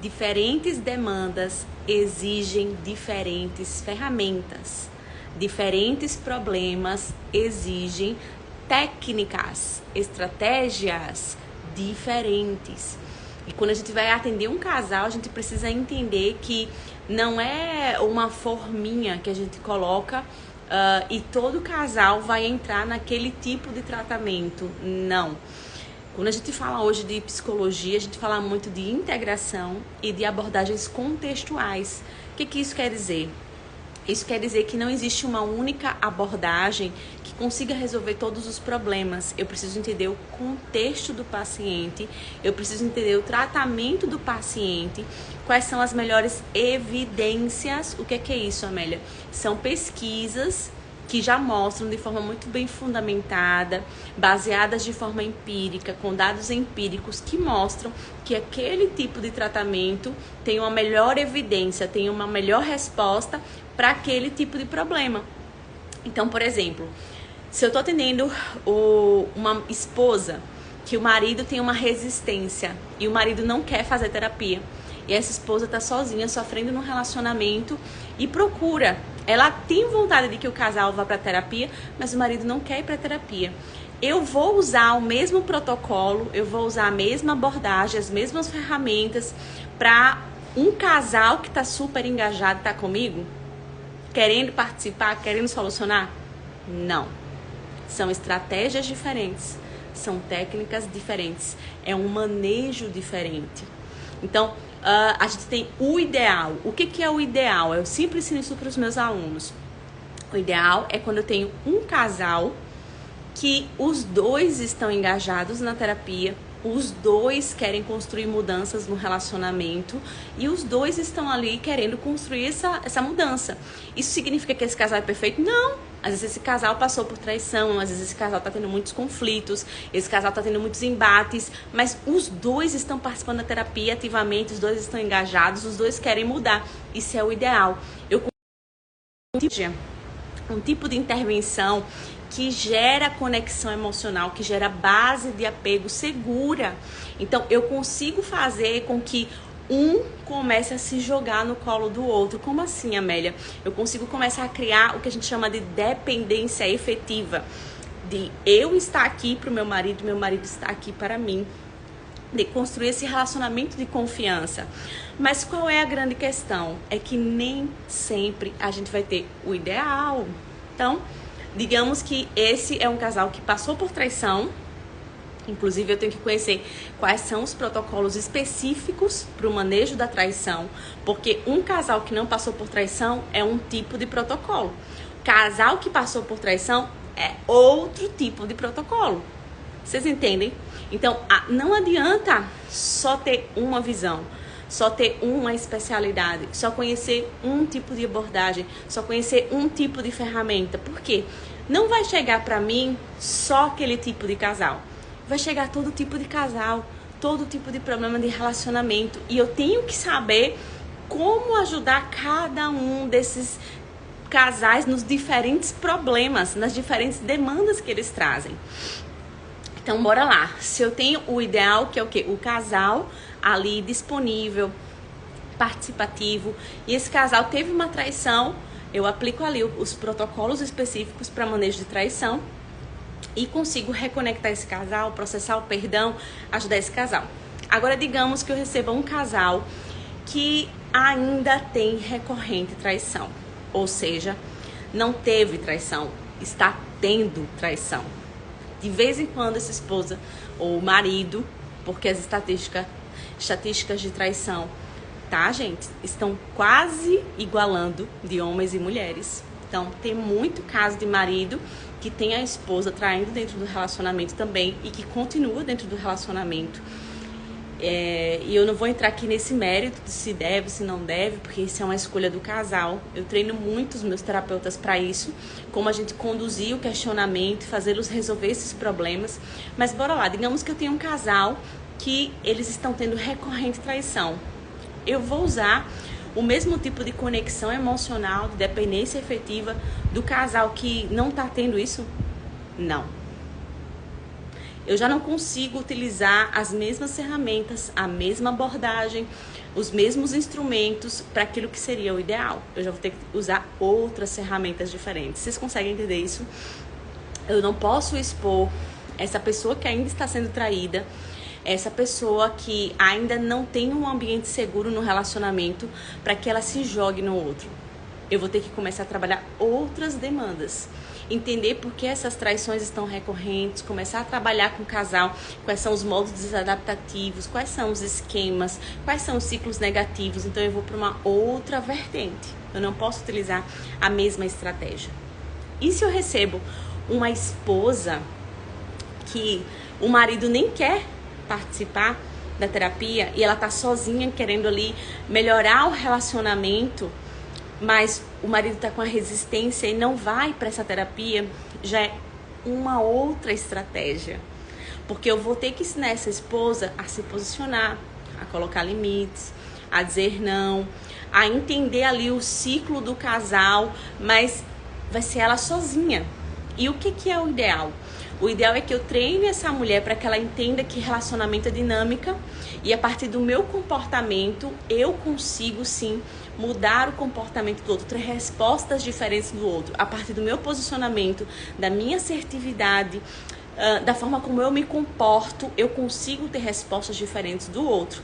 Diferentes demandas exigem diferentes ferramentas. Diferentes problemas exigem técnicas, estratégias diferentes. E quando a gente vai atender um casal, a gente precisa entender que não é uma forminha que a gente coloca e todo casal vai entrar naquele tipo de tratamento. Não. Quando a gente fala hoje de psicologia, a gente fala muito de integração e de abordagens contextuais. O que isso quer dizer? Isso quer dizer que não existe uma única abordagem que consiga resolver todos os problemas. Eu preciso entender o contexto do paciente, eu preciso entender o tratamento do paciente, quais são as melhores evidências. O que é isso, Amélia? São pesquisas que já mostram de forma muito bem fundamentada, baseadas de forma empírica, com dados empíricos que mostram que aquele tipo de tratamento tem uma melhor evidência, tem uma melhor resposta para aquele tipo de problema. Então, por exemplo, se eu estou atendendo uma esposa que o marido tem uma resistência e o marido não quer fazer terapia, e essa esposa está sozinha, sofrendo num relacionamento e procura. Ela tem vontade de que o casal vá para terapia, mas o marido não quer ir para terapia. Eu vou usar o mesmo protocolo, eu vou usar a mesma abordagem, as mesmas ferramentas para um casal que está super engajado, está comigo, querendo participar, querendo solucionar? Não. São estratégias diferentes, são técnicas diferentes, é um manejo diferente. Então, a gente tem o ideal. O que é o ideal? Eu sempre ensino isso para os meus alunos. O ideal é quando eu tenho um casal que os dois estão engajados na terapia, os dois querem construir mudanças no relacionamento e os dois estão ali querendo construir essa mudança. Isso significa que esse casal é perfeito? Não! Às vezes esse casal passou por traição, às vezes esse casal está tendo muitos conflitos, esse casal está tendo muitos embates, mas os dois estão participando da terapia ativamente, os dois estão engajados, os dois querem mudar. Isso é o ideal. Eu um tipo de intervenção que gera conexão emocional, que gera base de apego segura. Então, eu consigo fazer com que um comece a se jogar no colo do outro. Como assim, Amélia? Eu consigo começar a criar o que a gente chama de dependência efetiva. De eu estar aqui para o meu marido estar aqui para mim. De construir esse relacionamento de confiança. Mas qual é a grande questão? É que nem sempre a gente vai ter o ideal. Então, digamos que esse é um casal que passou por traição. Inclusive, eu tenho que conhecer quais são os protocolos específicos para o manejo da traição, porque um casal que não passou por traição é um tipo de protocolo. Casal que passou por traição é outro tipo de protocolo. Vocês entendem? Então, não adianta só ter uma visão, só ter uma especialidade, só conhecer um tipo de abordagem, só conhecer um tipo de ferramenta. Por quê? Não vai chegar para mim só aquele tipo de casal. Vai chegar todo tipo de casal, todo tipo de problema de relacionamento. E eu tenho que saber como ajudar cada um desses casais nos diferentes problemas, nas diferentes demandas que eles trazem. Então, bora lá. Se eu tenho o ideal, que é o quê? O casal ali disponível, participativo, e esse casal teve uma traição, eu aplico ali os protocolos específicos para manejo de traição, e consigo reconectar esse casal, processar o perdão, ajudar esse casal. Agora, digamos que eu receba um casal que ainda tem recorrente traição. Ou seja, não teve traição, está tendo traição. De vez em quando essa esposa ou marido, porque as estatísticas de traição, tá, gente, estão quase igualando de homens e mulheres. Então, tem muito caso de marido que tem a esposa traindo dentro do relacionamento também e que continua dentro do relacionamento. E eu não vou entrar aqui nesse mérito de se deve, se não deve, porque isso é uma escolha do casal. Eu treino muito os meus terapeutas para isso, como a gente conduzir o questionamento, fazê-los resolver esses problemas. Mas bora lá, digamos que eu tenho um casal que eles estão tendo recorrente traição. Eu vou usar o mesmo tipo de conexão emocional, de dependência efetiva do casal que não está tendo isso? Não. Eu já não consigo utilizar as mesmas ferramentas, a mesma abordagem, os mesmos instrumentos para aquilo que seria o ideal. Eu já vou ter que usar outras ferramentas diferentes. Vocês conseguem entender isso? Eu não posso expor essa pessoa que ainda está sendo traída, essa pessoa que ainda não tem um ambiente seguro no relacionamento, para que ela se jogue no outro. Eu vou ter que começar a trabalhar outras demandas. Entender por que essas traições estão recorrentes, começar a trabalhar com o casal, quais são os modos desadaptativos, quais são os esquemas, quais são os ciclos negativos. Então eu vou para uma outra vertente. Eu não posso utilizar a mesma estratégia. E se eu recebo uma esposa que o marido nem quer participar da terapia e ela tá sozinha querendo ali melhorar o relacionamento, mas o marido está com a resistência e não vai para essa terapia, já é uma outra estratégia. Porque eu vou ter que ensinar essa esposa a se posicionar, a colocar limites, a dizer não, a entender ali o ciclo do casal, mas vai ser ela sozinha. E o que é o ideal? O ideal é que eu treine essa mulher para que ela entenda que relacionamento é dinâmica e a partir do meu comportamento eu consigo sim mudar o comportamento do outro, ter respostas diferentes do outro. A partir do meu posicionamento, da minha assertividade, da forma como eu me comporto, eu consigo ter respostas diferentes do outro.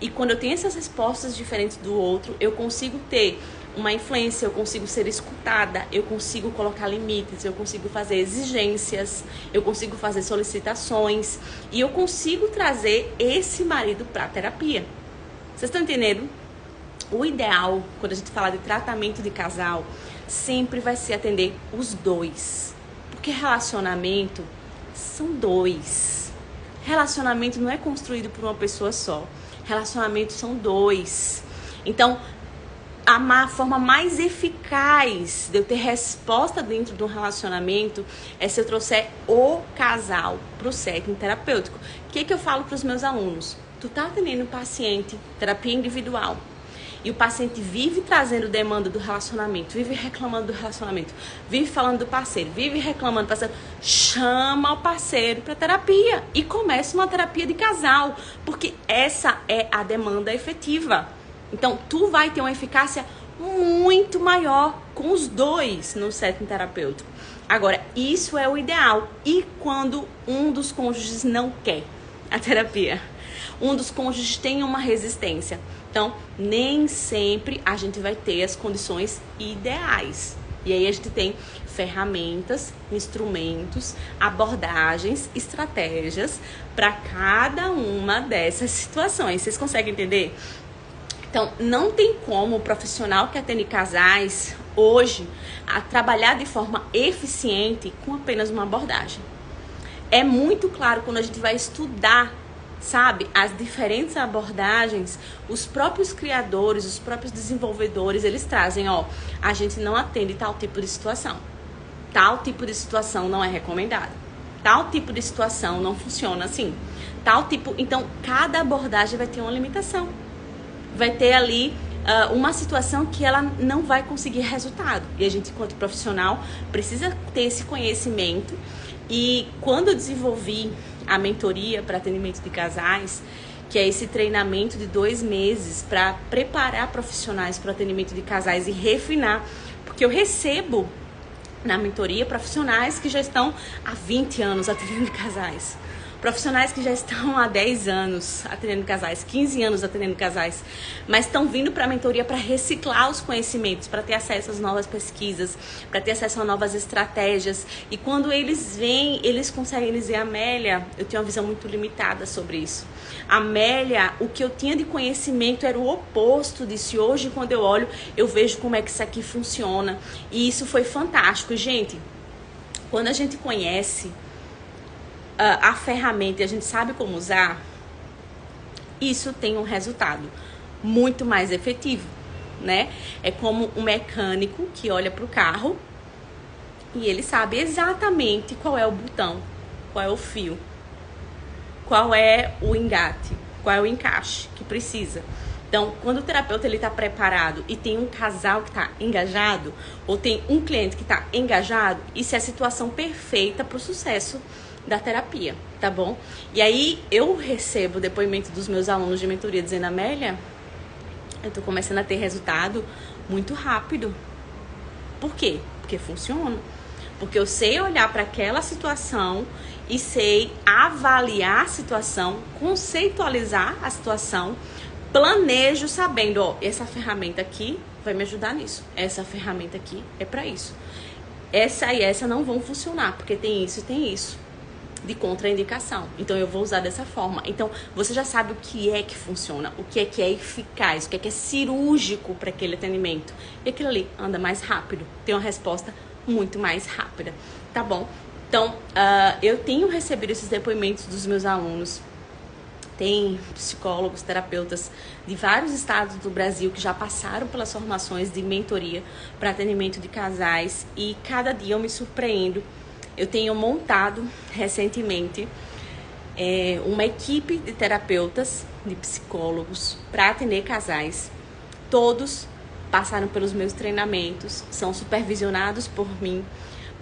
E quando eu tenho essas respostas diferentes do outro, eu consigo ter uma influência, eu consigo ser escutada, eu consigo colocar limites, eu consigo fazer exigências, eu consigo fazer solicitações e eu consigo trazer esse marido para a terapia. Vocês estão entendendo? O ideal, quando a gente fala de tratamento de casal, sempre vai ser atender os dois. Porque relacionamento são dois. Relacionamento não é construído por uma pessoa só. Relacionamento são dois. Então, a forma mais eficaz de eu ter resposta dentro de um relacionamento é se eu trouxer o casal para o setting terapêutico. O que eu falo para os meus alunos? Tu tá atendendo um paciente, terapia individual, e o paciente vive trazendo demanda do relacionamento, vive reclamando do relacionamento, vive falando do parceiro, vive reclamando do parceiro. Chama o parceiro para terapia e começa uma terapia de casal, porque essa é a demanda efetiva. Então, tu vai ter uma eficácia muito maior com os dois no setting terapêutico. Agora, isso é o ideal. E quando um dos cônjuges não quer a terapia? Um dos cônjuges tem uma resistência. Então, nem sempre a gente vai ter as condições ideais. E aí a gente tem ferramentas, instrumentos, abordagens, estratégias para cada uma dessas situações. Vocês conseguem entender? Então, não tem como o profissional que atende casais hoje a trabalhar de forma eficiente com apenas uma abordagem. É muito claro quando a gente vai estudar, sabe, as diferentes abordagens, os próprios criadores, os próprios desenvolvedores, eles trazem, a gente não atende tal tipo de situação. Tal tipo de situação não é recomendado. Tal tipo de situação não funciona assim. Então, cada abordagem vai ter uma limitação. Vai ter ali uma situação que ela não vai conseguir resultado. E a gente, enquanto profissional, precisa ter esse conhecimento. E quando eu desenvolvi a mentoria para atendimento de casais, que é esse treinamento de 2 meses para preparar profissionais para o atendimento de casais e refinar, porque eu recebo na mentoria profissionais que já estão há 20 anos atendendo casais. Profissionais que já estão há 10 anos atendendo casais, 15 anos atendendo casais, mas estão vindo para a mentoria para reciclar os conhecimentos, para ter acesso às novas pesquisas, para ter acesso a novas estratégias. E quando eles vêm, eles conseguem dizer: Amélia, eu tenho uma visão muito limitada sobre isso. Amélia, o que eu tinha de conhecimento era o oposto disso. E hoje, quando eu olho, eu vejo como é que isso aqui funciona. E isso foi fantástico. E, gente, quando a gente conhece a ferramenta e a gente sabe como usar, isso tem um resultado muito mais efetivo, né? É como um mecânico que olha para o carro e ele sabe exatamente qual é o botão, qual é o fio, qual é o engate, qual é o encaixe que precisa. Então, quando o terapeuta ele está preparado e tem um casal que está engajado, ou tem um cliente que está engajado, isso é a situação perfeita para o sucesso da terapia, tá bom? E aí eu recebo depoimento dos meus alunos de mentoria dizendo: Amélia, eu tô começando a ter resultado muito rápido. Por quê? Porque funciona. Porque eu sei olhar para aquela situação e sei avaliar a situação, conceitualizar a situação, planejo sabendo, ó, essa ferramenta aqui vai me ajudar nisso. Essa ferramenta aqui é para isso. Essa e essa não vão funcionar, porque tem isso e tem isso de contraindicação. Então eu vou usar dessa forma. Então você já sabe o que é que funciona, o que é eficaz, o que é cirúrgico para aquele atendimento. E aquilo ali anda mais rápido, tem uma resposta muito mais rápida, tá bom? Então eu tenho recebido esses depoimentos dos meus alunos. Tem psicólogos, terapeutas de vários estados do Brasil que já passaram pelas formações de mentoria para atendimento de casais e cada dia eu me surpreendo. Eu tenho montado recentemente uma equipe de terapeutas, de psicólogos para atender casais. Todos passaram pelos meus treinamentos, são supervisionados por mim,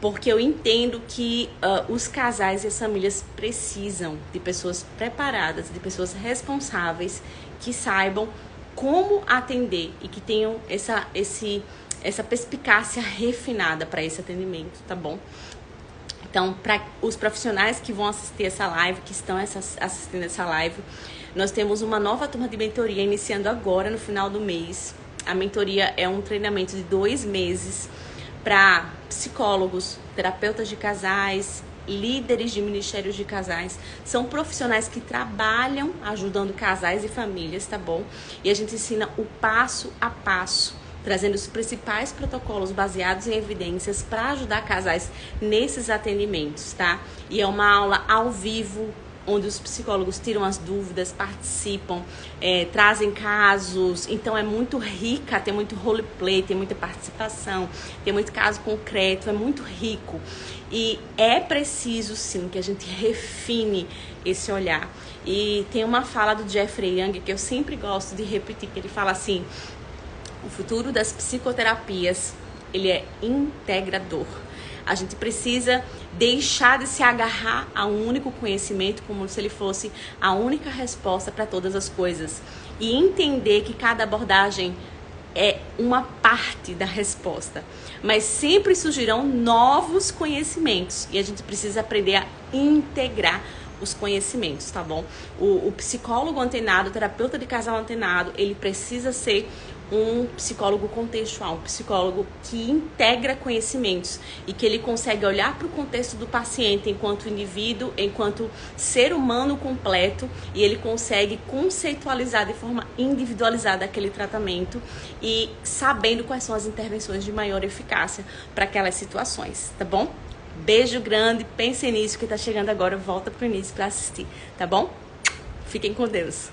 porque eu entendo que os casais e as famílias precisam de pessoas preparadas, de pessoas responsáveis, que saibam como atender e que tenham essa perspicácia refinada para esse atendimento, tá bom? Então, para os profissionais que vão assistir essa live, que estão assistindo essa live, nós temos uma nova turma de mentoria iniciando agora no final do mês. A mentoria é um treinamento de 2 meses para psicólogos, terapeutas de casais, líderes de ministérios de casais. São profissionais que trabalham ajudando casais e famílias, tá bom? E a gente ensina o passo a passo, trazendo os principais protocolos baseados em evidências para ajudar casais nesses atendimentos, tá? E é uma aula ao vivo, onde os psicólogos tiram as dúvidas, participam, trazem casos. Então é muito rica, tem muito roleplay, tem muita participação, tem muito caso concreto, é muito rico. E é preciso sim que a gente refine esse olhar. E tem uma fala do Jeffrey Young que eu sempre gosto de repetir, que ele fala assim: o futuro das psicoterapias, ele é integrador. A gente precisa deixar de se agarrar a um único conhecimento como se ele fosse a única resposta para todas as coisas. E entender que cada abordagem é uma parte da resposta. Mas sempre surgirão novos conhecimentos. E a gente precisa aprender a integrar os conhecimentos, tá bom? O psicólogo antenado, o terapeuta de casal antenado, ele precisa ser um psicólogo contextual, um psicólogo que integra conhecimentos e que ele consegue olhar para o contexto do paciente enquanto indivíduo, enquanto ser humano completo, e ele consegue conceitualizar de forma individualizada aquele tratamento e sabendo quais são as intervenções de maior eficácia para aquelas situações, tá bom? Beijo grande, pense nisso que tá chegando agora, volta pro início para assistir, tá bom? Fiquem com Deus.